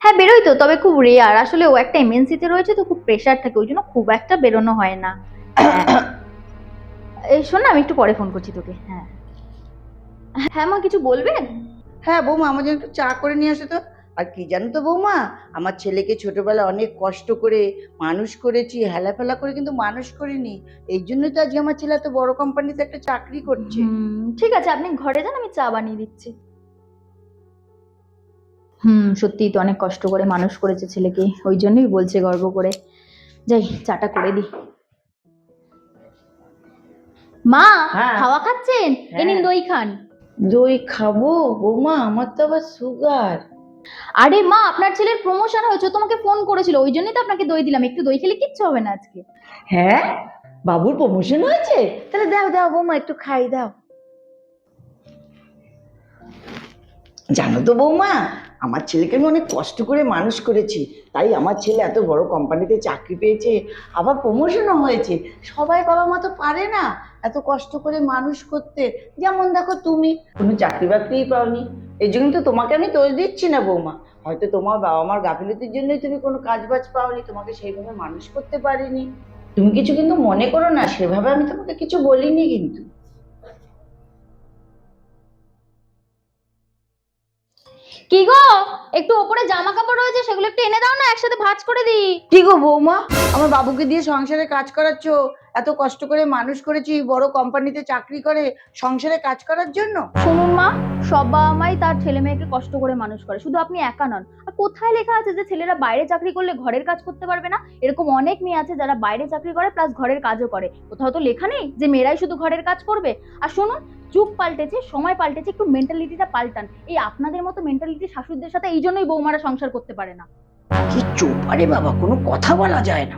হ্যাঁ বেরোই তো, তবে খুব রেয়ার। আসলে ও একটা এমএনসিতে রয়েছে তো, খুব প্রেশার থাকে, ওই জন্য খুব একটা বেরোনো হয় না। হ্যাঁ। এই শোন না, আমি একটু পরে ফোন করছি তোকে। হ্যাঁ হ্যাঁ মা, কিছু বলবেন? হ্যাঁ বৌমা, আমার জন্য একটু চা করে নিয়ে আসো তো। আর কি জানো তো বৌমা, আমার ছেলেকে ছোটবেলায় অনেক কষ্ট করে মানুষ করেছি, হেলাফেলা করে কিন্তু মানুষ করিনি। এই জন্যই তো আজকে আমার ছেলে এত বড় কোম্পানিতে একটা চাকরি করছে। ঠিক আছে, আপনি ঘরে যান, আমি চা বানিয়ে দিচ্ছি। সত্যিই তো অনেক কষ্ট করে মানুষ করেছে ছেলেকে, ওই জন্যই বলছে গর্ব করে। যাই চাটা করে দিই। মা, হ্যাঁ খাওয়া খাচ্ছেন? এ নিন হ্যাঁ, দই খান। দই খাবো বৌমা? আমার তো আবার সুগার। আরে মা, আপনার ছেলের প্রমোশন হয়েছে, ও তোমাকে ফোন করেছিল, ওই জন্যই তো আপনাকে দই দিলাম। একটু দই খেলে কিচ্ছু হবে না আজকে। হ্যাঁ, বাবুর প্রমোশন হয়েছে? তাহলে দাও দাও বৌমা, একটু খাই দাও। জানো তো বৌমা, আমার ছেলেকে আমি অনেক কষ্ট করে মানুষ করেছি, তাই আমার ছেলে এত বড় কোম্পানিতে চাকরি পেয়েছে, আবার প্রমোশনও হয়েছে। সবাই বাবা মা তো পারে না এত কষ্ট করে মানুষ করতে। যেমন দেখো, তুমি কোনো চাকরি বাকরিই পাওনি, এই জন্য তো তোমাকে আমি দোষ দিচ্ছি না বৌমা। হয়তো তোমার বাবা মার গাফিলতির জন্যই তুমি কোনো কাজ বাজ পাওনি, তোমাকে সেইভাবে মানুষ করতে পারিনি। তুমি কিছু কিন্তু মনে করো না, সেভাবে আমি তোমাকে কিছু বলিনি কিন্তু। কি গো, একটু ওপরে জামা কাপড় রয়েছে, সেগুলো একটু এনে দাও না, একসাথে ভাঁজ করে দিই। কি গো বৌমা, আমার বাবুকে দিয়ে সংসারে কাজ করাচ্ছো? এত কষ্ট করে মানুষ করেছি, বড় কোম্পানিতে চাকরি করে, সংসারে কাজ করার জন্য? শুনুন মা, সব বাবা মাই তার ছেলে মেয়েকে কষ্ট করে মানুষ করে, শুধু আপনি একা নন। আর কোথায় লেখা আছে যে ছেলেরা বাইরে চাকরি করলে ঘরের কাজ করতে পারবে না? এরকম অনেক মেয়ে আছে যারা বাইরে চাকরি করে প্লাস ঘরের কাজও করে। কোথাও তো লেখা নেই যে মেয়েরাই শুধু ঘরের কাজ করবে। আর শুনুন, যুগ পাল্টেছে, সময় পাল্টেছে, একটু মেন্টালিটিটা পাল্টান। এই আপনাদের মতো মেন্টালিটি শাশুড়িদের সাথে এই জন্যই বৌমারা সংসার করতে পারে না। কি চোপ, আরে বাবা, কোনো কথা বলা যায় না।